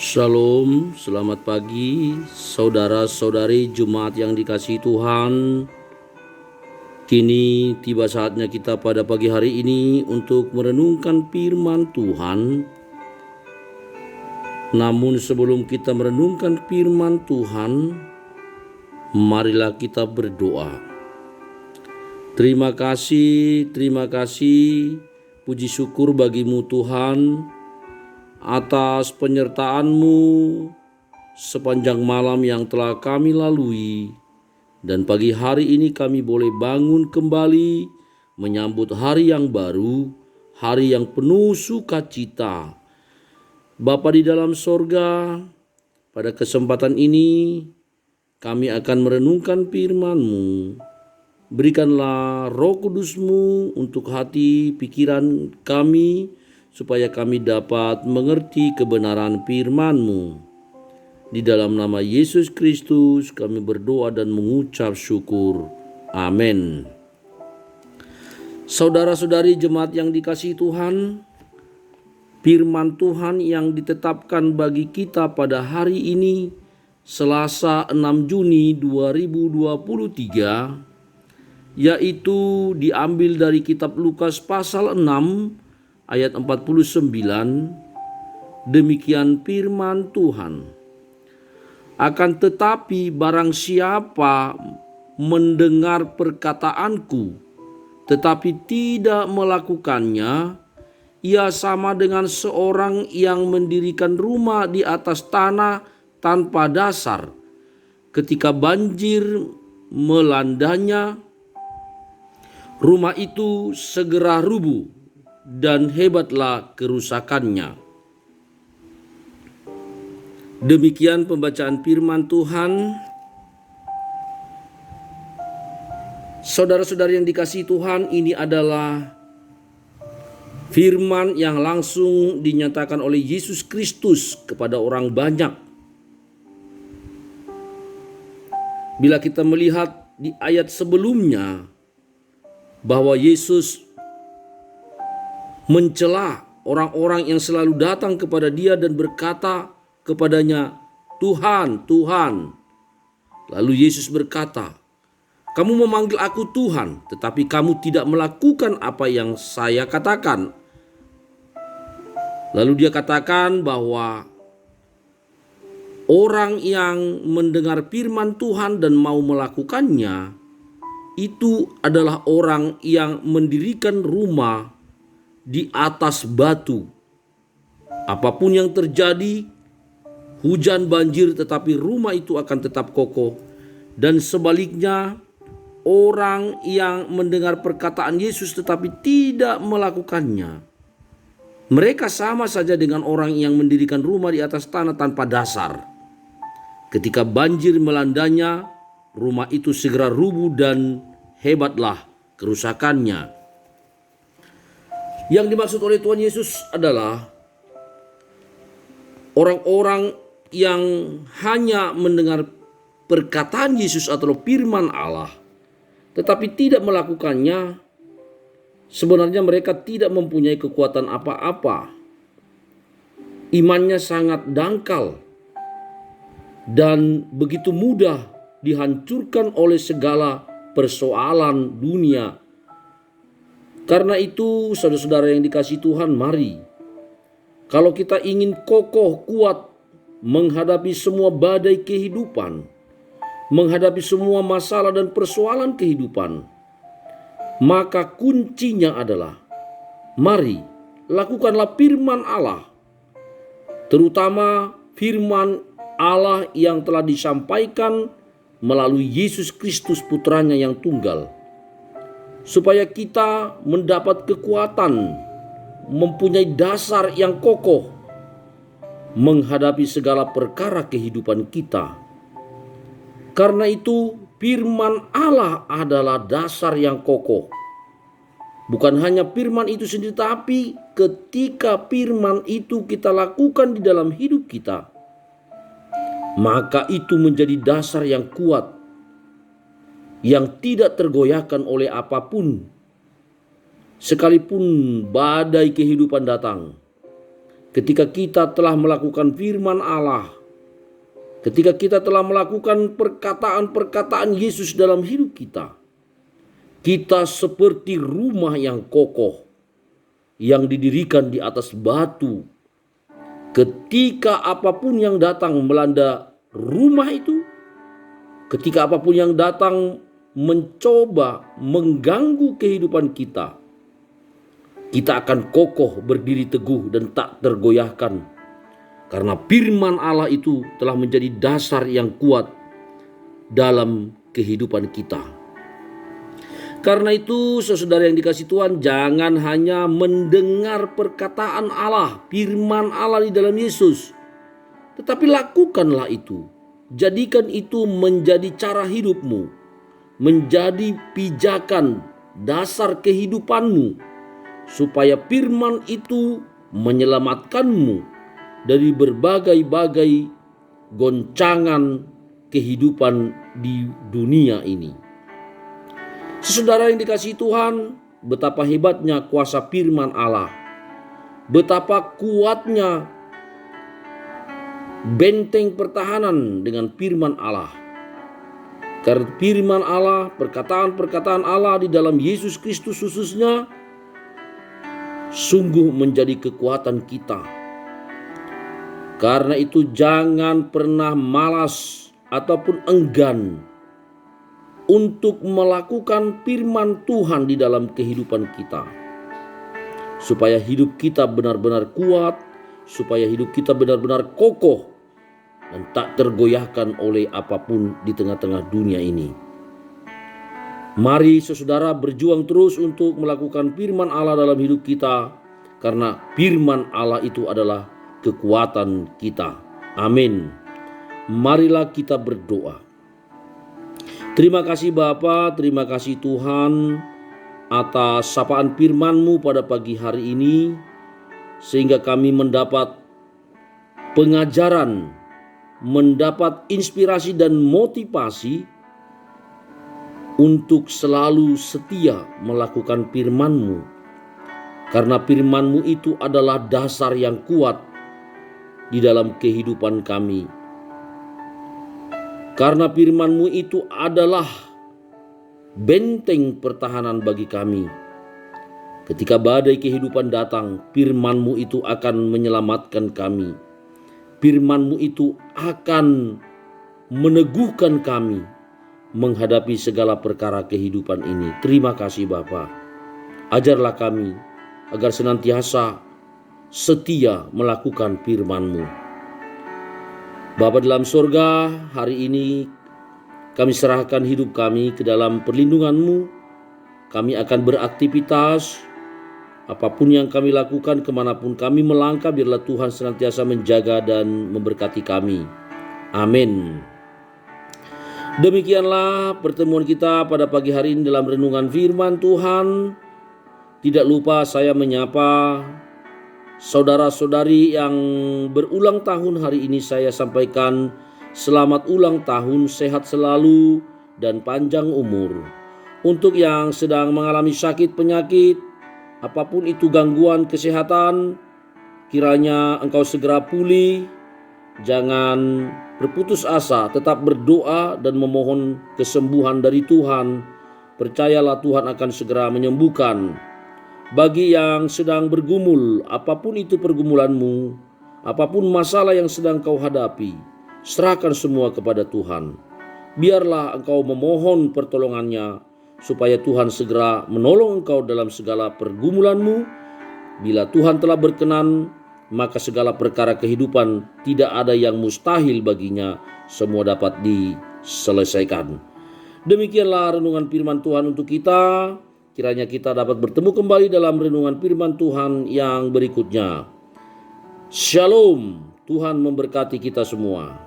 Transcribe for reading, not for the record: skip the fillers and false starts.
Shalom, selamat pagi saudara-saudari Jemaat yang dikasihi Tuhan. Kini tiba saatnya kita pada pagi hari ini untuk merenungkan firman Tuhan. Namun sebelum kita merenungkan firman Tuhan, marilah kita berdoa. Terima kasih, puji syukur bagimu Tuhan, atas penyertaan-Mu sepanjang malam yang telah kami lalui. Dan pagi hari ini kami boleh bangun kembali menyambut hari yang baru, hari yang penuh sukacita. Bapa di dalam sorga, pada kesempatan ini kami akan merenungkan firman-Mu. Berikanlah Roh Kudus-Mu untuk hati pikiran kami, supaya kami dapat mengerti kebenaran firman-Mu. Di dalam nama Yesus Kristus kami berdoa dan mengucap syukur. Amin. Saudara-saudari jemaat yang dikasihi Tuhan, firman Tuhan yang ditetapkan bagi kita pada hari ini, Selasa 6 Juni 2023, yaitu diambil dari kitab Lukas pasal 6 ayat 49. Demikian firman Tuhan. Akan tetapi barang siapa mendengar perkataanku tetapi tidak melakukannya, ia sama dengan seorang yang mendirikan rumah di atas tanah tanpa dasar. Ketika banjir melandanya, rumah itu segera rubuh dan hebatlah kerusakannya. Demikian pembacaan firman Tuhan. Saudara-saudari yang dikasihi Tuhan, ini adalah firman yang langsung dinyatakan oleh Yesus Kristus kepada orang banyak. Bila kita melihat di ayat sebelumnya bahwa Yesus mencela orang-orang yang selalu datang kepada Dia dan berkata kepadanya, "Tuhan, Tuhan." Lalu Yesus berkata, "Kamu memanggil aku Tuhan, tetapi kamu tidak melakukan apa yang saya katakan." Lalu Dia katakan bahwa orang yang mendengar firman Tuhan dan mau melakukannya, itu adalah orang yang mendirikan rumah di atas batu. Apapun yang terjadi, hujan banjir, tetapi rumah itu akan tetap kokoh. Dan sebaliknya, orang yang mendengar perkataan Yesus tetapi tidak melakukannya, mereka sama saja dengan orang yang mendirikan rumah di atas tanah tanpa dasar. Ketika banjir melandanya, rumah itu segera rubuh dan hebatlah kerusakannya. Yang dimaksud oleh Tuhan Yesus adalah orang-orang yang hanya mendengar perkataan Yesus atau firman Allah, tetapi tidak melakukannya. Sebenarnya mereka tidak mempunyai kekuatan apa-apa. Imannya sangat dangkal dan begitu mudah dihancurkan oleh segala persoalan dunia. Karena itu, saudara-saudara yang dikasihi Tuhan, mari, kalau kita ingin kokoh, kuat menghadapi semua badai kehidupan, menghadapi semua masalah dan persoalan kehidupan, maka kuncinya adalah, mari lakukanlah firman Allah, terutama firman Allah yang telah disampaikan melalui Yesus Kristus putranya yang tunggal, supaya kita mendapat kekuatan, mempunyai dasar yang kokoh menghadapi segala perkara kehidupan kita. Karena itu, firman Allah adalah dasar yang kokoh. Bukan hanya firman itu sendiri, tapi ketika firman itu kita lakukan di dalam hidup kita, maka itu menjadi dasar yang kuat, yang tidak tergoyahkan oleh apapun. Sekalipun badai kehidupan datang, ketika kita telah melakukan firman Allah, ketika kita telah melakukan perkataan-perkataan Yesus dalam hidup kita, kita seperti rumah yang kokoh, yang didirikan di atas batu. Ketika apapun yang datang melanda rumah itu, ketika apapun yang datang mencoba mengganggu kehidupan kita, kita akan kokoh berdiri teguh dan tak tergoyahkan. Karena firman Allah itu telah menjadi dasar yang kuat dalam kehidupan kita. Karena itu, saudara yang dikasihi Tuhan, jangan hanya mendengar perkataan Allah, firman Allah di dalam Yesus, tetapi lakukanlah itu. Jadikan itu menjadi cara hidupmu, menjadi pijakan dasar kehidupanmu, supaya firman itu menyelamatkanmu dari berbagai-bagai goncangan kehidupan di dunia ini. Saudara yang dikasihi Tuhan, betapa hebatnya kuasa firman Allah, betapa kuatnya benteng pertahanan dengan firman Allah. Karena firman Allah, perkataan-perkataan Allah di dalam Yesus Kristus khususnya, sungguh menjadi kekuatan kita. Karena itu jangan pernah malas ataupun enggan untuk melakukan firman Tuhan di dalam kehidupan kita, supaya hidup kita benar-benar kuat, supaya hidup kita benar-benar kokoh dan tak tergoyahkan oleh apapun di tengah-tengah dunia ini. Mari saudara berjuang terus untuk melakukan firman Allah dalam hidup kita, karena firman Allah itu adalah kekuatan kita. Amin. Marilah kita berdoa. Terima kasih Bapa, terima kasih Tuhan atas sapaan firman-Mu pada pagi hari ini, sehingga kami mendapat pengajaran, mendapat inspirasi dan motivasi untuk selalu setia melakukan firman-Mu. Karena firman-Mu itu adalah dasar yang kuat di dalam kehidupan kami. Karena firman-Mu itu adalah benteng pertahanan bagi kami. Ketika badai kehidupan datang, firman-Mu itu akan menyelamatkan kami. Firman-Mu itu akan meneguhkan kami menghadapi segala perkara kehidupan ini. Terima kasih Bapa. Ajarlah kami agar senantiasa setia melakukan firman-Mu. Bapa dalam surga, hari ini kami serahkan hidup kami ke dalam perlindungan-Mu. Kami akan beraktivitas, apapun yang kami lakukan, kemanapun kami melangkah, biarlah Tuhan senantiasa menjaga dan memberkati kami. Amin. Demikianlah pertemuan kita pada pagi hari ini dalam renungan firman Tuhan. Tidak lupa saya menyapa saudara-saudari yang berulang tahun hari ini. Saya sampaikan selamat ulang tahun, sehat selalu dan panjang umur. Untuk yang sedang mengalami sakit penyakit, apapun itu gangguan kesehatan, kiranya engkau segera pulih. Jangan berputus asa, tetap berdoa dan memohon kesembuhan dari Tuhan. Percayalah Tuhan akan segera menyembuhkan. Bagi yang sedang bergumul, apapun itu pergumulanmu, apapun masalah yang sedang kau hadapi, serahkan semua kepada Tuhan. Biarlah engkau memohon pertolongannya, supaya Tuhan segera menolong engkau dalam segala pergumulanmu. Bila Tuhan telah berkenan, maka segala perkara kehidupan tidak ada yang mustahil baginya, semua dapat diselesaikan. Demikianlah renungan firman Tuhan untuk kita. Kiranya kita dapat bertemu kembali dalam renungan firman Tuhan yang berikutnya. Shalom, Tuhan memberkati kita semua.